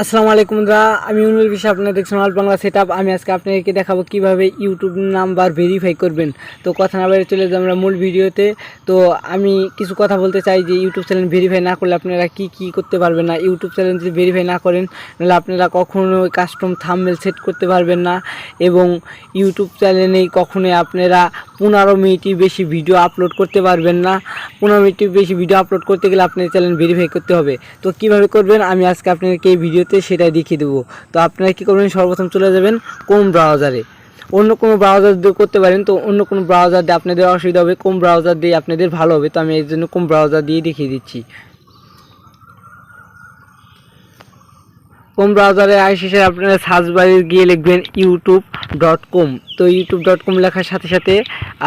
আসসালামু আলাইকুম বন্ধুরা, আমি উনুল বিষয় আপনারা দেখছেন অল বাংলা সেটআপ। আমি আজকে আপনাদেরকে দেখাবো কিভাবে ইউটিউব নাম্বার ভেরিফাই করবেন। তো কথা না বাইরে চলে যাই আমরা মূল ভিডিওতে। তো আমি কিছু কথা বলতে চাই যে ইউটিউব চ্যানেল ভেরিফাই না করলে আপনারা কি করতে পারবেন না। ইউটিউব চ্যানেল যদি ভেরিফাই না করেন তাহলে আপনারা কখনোই কাস্টম থাম্বনেল সেট করতে পারবেন না, এবং ইউটিউব চ্যানেলে কখনোই আপনারা 15 মিনিটের বেশি ভিডিও আপলোড করতে পারবেন না। 15 মিনিটের বেশি ভিডিও আপলোড করতে গেলে আপনার চ্যানেল ভেরিফাই করতে হবে। তো কিভাবে করবেন আমি আজকে আপনাদেরকে এই ভিডিওতে সেটাই দেখিয়ে দেবো। তো আপনারা কী করবেন, সর্বপ্রথম চলে যাবেন কোন ব্রাউজারে। অন্য কোনো ব্রাউজার দিয়ে করতে পারেন, তো অন্য কোনো ব্রাউজার দিয়ে আপনাদের অসুবিধা হবে, কোন ব্রাউজার দিয়ে আপনাদের ভালো হবে। তো আমি এর জন্য কোন ব্রাউজার দিয়ে দেখিয়ে দিচ্ছি। কোম ব্রাউজারে শেষে আপনারা সার্চ বারে গিয়ে লিখবেন youtube.com। তো youtube.com লেখার সাথে সাথে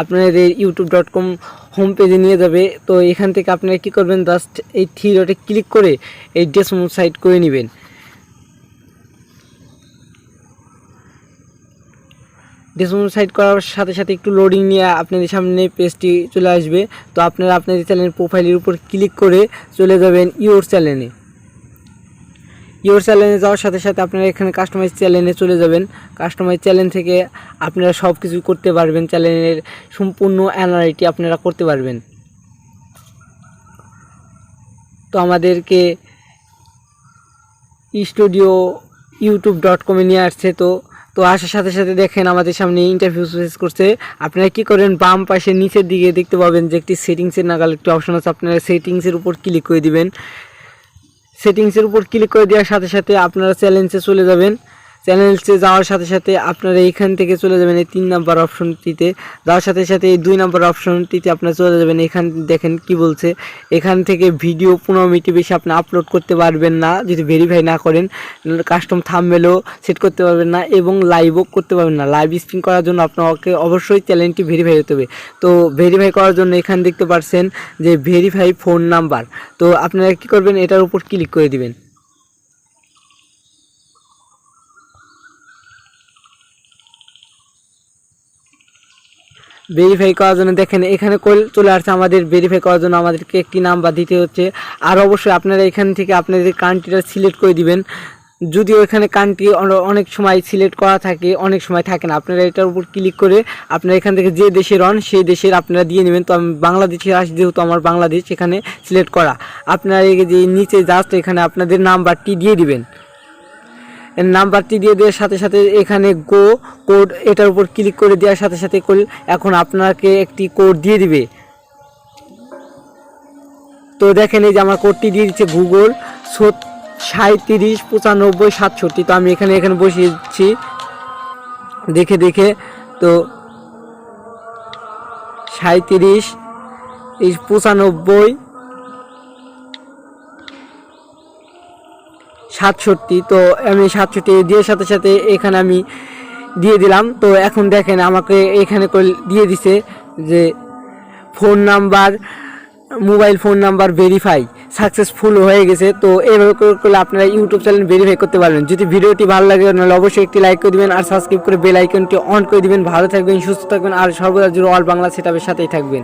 আপনাদের youtube.com হোম পেজে নিয়ে যাবে। তো এখান থেকে আপনারা কী করবেন, জাস্ট এই থ্রি ডটে ক্লিক করে এই ডেসমোড সাইট করে নেবেন। ডেসমোড সাইট করার সাথে সাথে একটু লোডিং নিয়ে আপনাদের সামনে পেজটি চলে আসবে। তো আপনারা আপনাদের চ্যানেলের প্রোফাইলের উপর ক্লিক করে চলে যাবেন ইওর চ্যানেলে। ইওর চ্যানেলে যাওয়ার সাথে সাথে আপনারা এখানে কাস্টমাইজ চ্যানেলে চলে যাবেন। কাস্টমাইজ চ্যানেল থেকে আপনারা সব কিছু করতে পারবেন, চ্যানেলের সম্পূর্ণ অ্যানালাইটি আপনারা করতে পারবেন। তো আমাদেরকে স্টুডিও youtube.com নিয়ে আসছে। তো আসার সাথে সাথে দেখেন আমাদের সামনে ইন্টারভিউ ফেস করছে। আপনারা কী করেন, বাম পাশে নিচের দিকে দেখতে পাবেন যে একটি সেটিংসের নাগাল একটি অপশন আছে, আপনারা সেটিংসের উপর ক্লিক করে দিবেন। সেটিংসের উপর ক্লিক করে দেওয়ার সাথে সাথে আপনারা চ্যানেলসে চলে যাবেন। চ্যানেলসে যাওয়ার সাথে সাথে আপনারা এইখান থেকে চলে যাবেন এই 3 নাম্বার অপশনটিতে। যাওয়ার সাথে সাথে এই 2 নাম্বার অপশনটিতে আপনারা চলে যাবেন। এখান দেখেন কি বলছে, এখান থেকে ভিডিও 15 মিনিটের বেশি আপনি আপলোড করতে পারবেন না যদি ভেরিফাই না করেন। কাস্টম থাম্বনেলও সেট করতে পারবেন না, এবং লাইভও করতে পারবেন না। লাইভ স্ট্রিম করার জন্য আপনাকে অবশ্যই চ্যানেলটি ভেরিফাই হতে হবে। তো ভেরিফাই করার জন্য এখানে দেখতে পাচ্ছেন যে ভেরিফাই ফোন নাম্বার। তো আপনারা কী করবেন, এটার উপর ক্লিক করে দিবেন। ভেরিফাই করার জন্য দেখেন এখানে চলে আসছে আমাদের ভেরিফাই করার জন্য আমাদেরকে একটি নাম্বার দিতে হচ্ছে। আর অবশ্যই আপনারা এখান থেকে আপনাদের কান্ট্রিটা সিলেক্ট করে দিবেন। যদিও এখানে কান্ট্রি অনেক সময় সিলেক্ট করা থাকে, অনেক সময় থাকে না। আপনারা এটার উপর ক্লিক করে আপনারা এখান থেকে যে দেশের হন সেই দেশের আপনারা দিয়ে নেবেন। তো আমি বাংলাদেশে আসি, যেহেতু আমার বাংলাদেশ এখানে সিলেক্ট করা। আপনারা এই যে নিচে জাস্ট এখানে আপনাদের নাম্বারটি দিয়ে দিবেন। নাম্বারটি দিয়ে দেওয়ার সাথে সাথে এখানে গো কোড, এটার উপর ক্লিক করে দেওয়ার সাথে সাথে এখন আপনাকে একটি কোড দিয়ে দিবে। তো দেখেন এই যে আমার কোডটি দিয়ে দিচ্ছে গুগল 379567। তো আমি এখানে বসিয়েছি দেখে। তো 379567। তো আমি 67 দিয়ে সাথে সাথে এখানে আমি দিয়ে দিলাম। তো এখন দেখেন আমাকে এখানে দিয়ে দিছে যে phone number, mobile phone number verify successful হয়ে গেছে। তো এইভাবে করলে আপনারা ইউটিউব চ্যানেল ভেরিফাই করতে পারবেন। যদি ভিডিওটি ভালো লাগে তাহলে অবশ্যই একটি লাইক করে দিবেন, আর সাবস্ক্রাইব করে বেল আইকনটি অন করে দিবেন। ভালো থাকবেন, সুস্থ থাকবেন, আর সর্বদা জুড়ে অল বাংলা সেটআপের সাথেই থাকবেন।